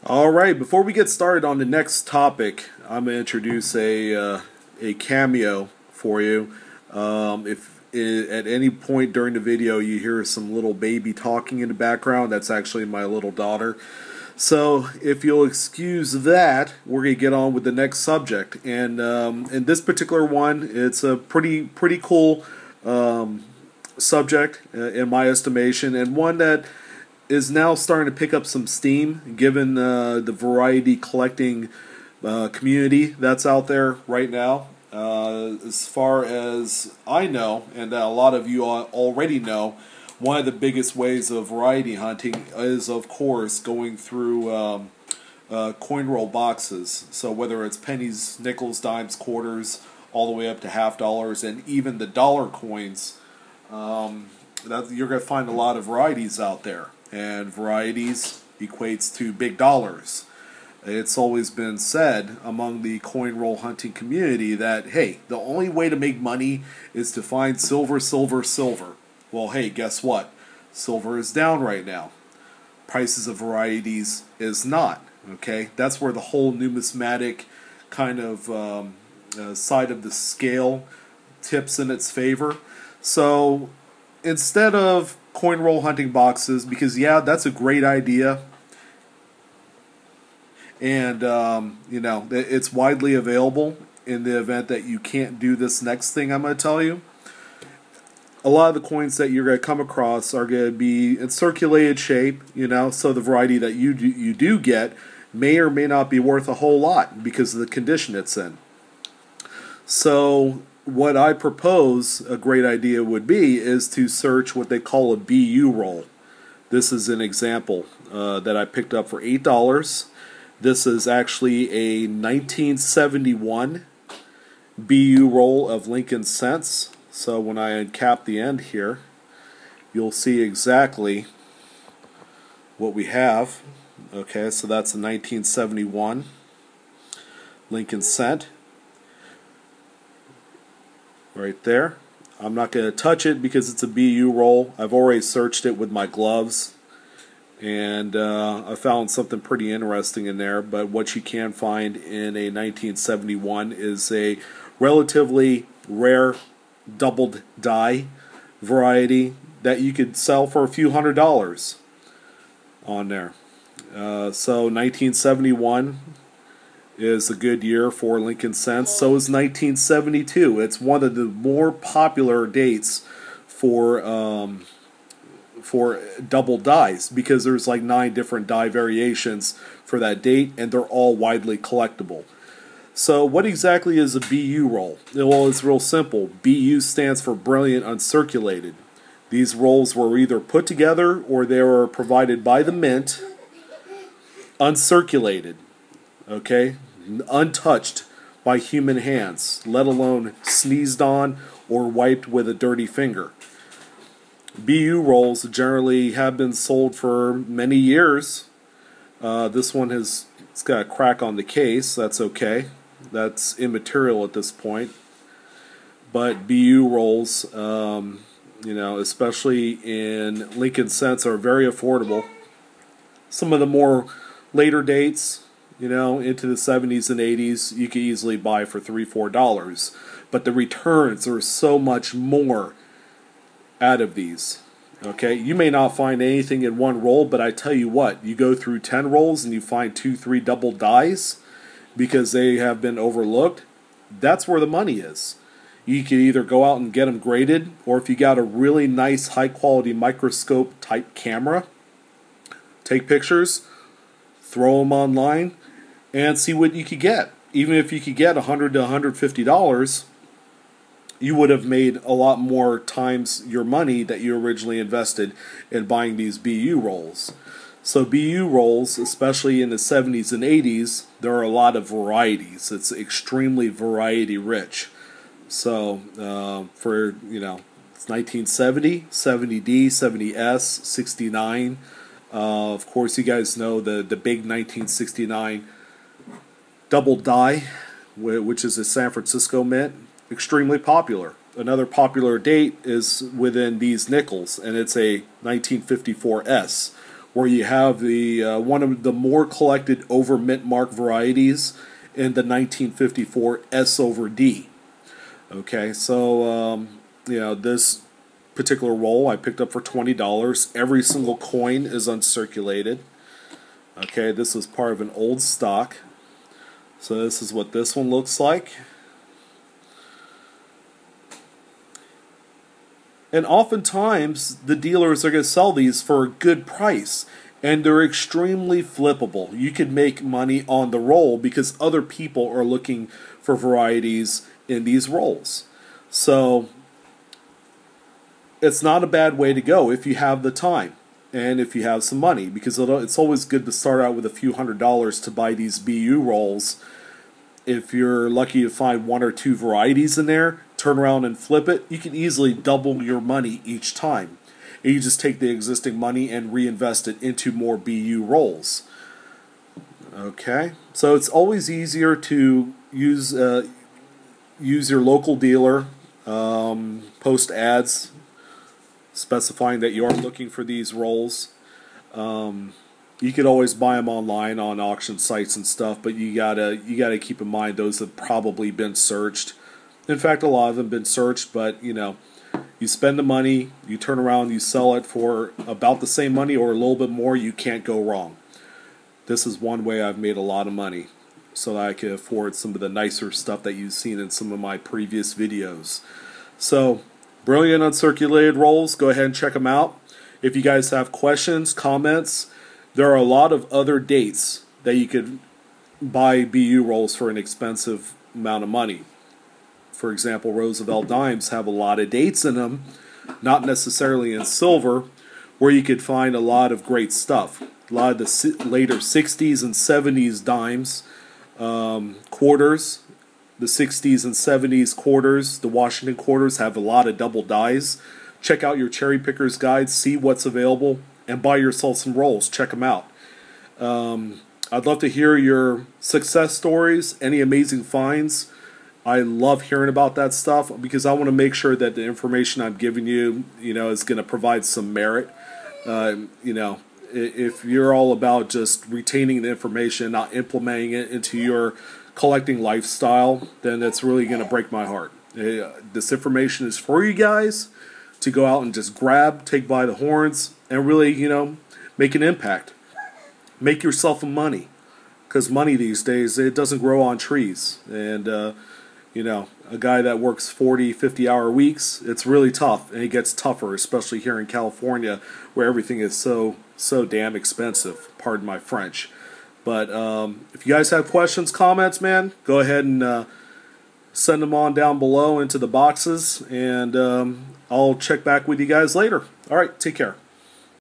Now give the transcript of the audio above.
All right, before we get started on the next topic, I'm going to introduce a cameo for you. If at any point during the video you hear some little baby talking in the background, that's actually my little daughter. So if you'll excuse that, we're going to get on with the next subject. And in this particular one, it's a pretty cool subject in my estimation, and one that is now starting to pick up some steam given the variety collecting community that's out there right now. As far as I know, and a lot of you already know, one of the biggest ways of variety hunting is, of course, going through coin roll boxes. So whether it's pennies, nickels, dimes, quarters, all the way up to $50, and even the dollar coins, you're going to find a lot of varieties out there. And varieties equates to big dollars. It's always been said among the coin roll hunting community that, hey, the only way to make money is to find silver, silver, silver. Well, hey, guess what? Silver is down right now. Prices of varieties is not. Okay, that's where the whole numismatic kind of side of the scale tips in its favor. So instead of coin roll hunting boxes, because yeah, that's a great idea, and you know, it's widely available in the event that you can't do this next thing I'm going to tell you. A lot of the coins that you're going to come across are going to be in circulated shape, you know, so the variety that you do get may or may not be worth a whole lot because of the condition it's in. So what I propose a great idea would be is to search what they call a BU roll. This is an example that I picked up for $8. This is actually a 1971 BU roll of Lincoln cents. So when I uncap the end here, you'll see exactly what we have. Okay, so that's a 1971 Lincoln cent. Right there. I'm not going to touch it because it's a BU roll. I've already searched it with my gloves, and I found something pretty interesting in there. But what you can find in a 1971 is a relatively rare doubled die variety that you could sell for a few $100s on there. So 1971 is a good year for Lincoln cents. So is 1972. It's one of the more popular dates for double dies because there's like 9 different die variations for that date, and they're all widely collectible. So what exactly is a BU roll? Well, it's real simple. BU stands for brilliant uncirculated. These rolls were either put together or they were provided by the mint uncirculated. Okay? Untouched by human hands, let alone sneezed on or wiped with a dirty finger. BU rolls generally have been sold for many years. This one it's got a crack on the case. That's okay. That's immaterial at this point. But BU rolls, you know, especially in Lincoln cents, are very affordable. Some of the more later dates, you know, into the 70s and 80s, you could easily buy for $3, $4. But the returns are so much more out of these. Okay, you may not find anything in one roll, but I tell you what, you go through 10 rolls and you find 2, 3 double dies because they have been overlooked. That's where the money is. You can either go out and get them graded, or if you got a really nice high quality microscope type camera, take pictures, throw them online, and see what you could get. Even if you could get $100 to $150, you would have made a lot more times your money that you originally invested in buying these BU rolls. So BU rolls, especially in the 70s and 80s, there are a lot of varieties. It's extremely variety rich. So for, you know, it's 1970, 70D, 70S, 69. Of course, you guys know the big 1969 double die, which is a San Francisco mint, extremely popular. Another popular date is within these nickels, and it's a 1954S, where you have the one of the more collected over mint mark varieties in the 1954 S over D. Okay, so this particular roll I picked up for $20. Every single coin is uncirculated. Okay, this is part of an old stock. So this is what this one looks like. And oftentimes, the dealers are going to sell these for a good price. And they're extremely flippable. You can make money on the roll because other people are looking for varieties in these rolls. So, it's not a bad way to go if you have the time and if you have some money. Because it's always good to start out with a few $100s to buy these BU rolls. If you're lucky to find one or two varieties in there, turn around and flip it, you can easily double your money each time. And you just take the existing money and reinvest it into more BU rolls. Okay, so it's always easier to use your local dealer, post ads specifying that you are looking for these rolls. You could always buy them online on auction sites and stuff, but you gotta keep in mind those have probably been searched. In fact, a lot of them have been searched, but you spend the money, you turn around, you sell it for about the same money or a little bit more, you can't go wrong. This is one way I've made a lot of money so that I can afford some of the nicer stuff that you've seen in some of my previous videos. So, brilliant uncirculated rolls, go ahead and check them out. If you guys have questions, comments, there are a lot of other dates that you could buy BU rolls for an expensive amount of money. For example, Roosevelt dimes have a lot of dates in them, not necessarily in silver, where you could find a lot of great stuff. A lot of the later 60s and 70s dimes, quarters, the 60s and 70s quarters, the Washington quarters have a lot of double dies. Check out your Cherry Picker's Guide, see what's available, and buy yourself some rolls. Check them out. I'd love to hear your success stories, any amazing finds. I love hearing about that stuff because I want to make sure that the information I'm giving you, is going to provide some merit. If you're all about just retaining the information, not implementing it into your collecting lifestyle, then it's really going to break my heart. This information is for you guys to go out and just grab, take by the horns, and really, make an impact. Make yourself some money. Because money these days, it doesn't grow on trees. And, a guy that works 40, 50-hour weeks, it's really tough. And it gets tougher, especially here in California, where everything is so damn expensive. Pardon my French. But if you guys have questions, comments, man, go ahead and send them on down below into the boxes. And I'll check back with you guys later. All right, take care.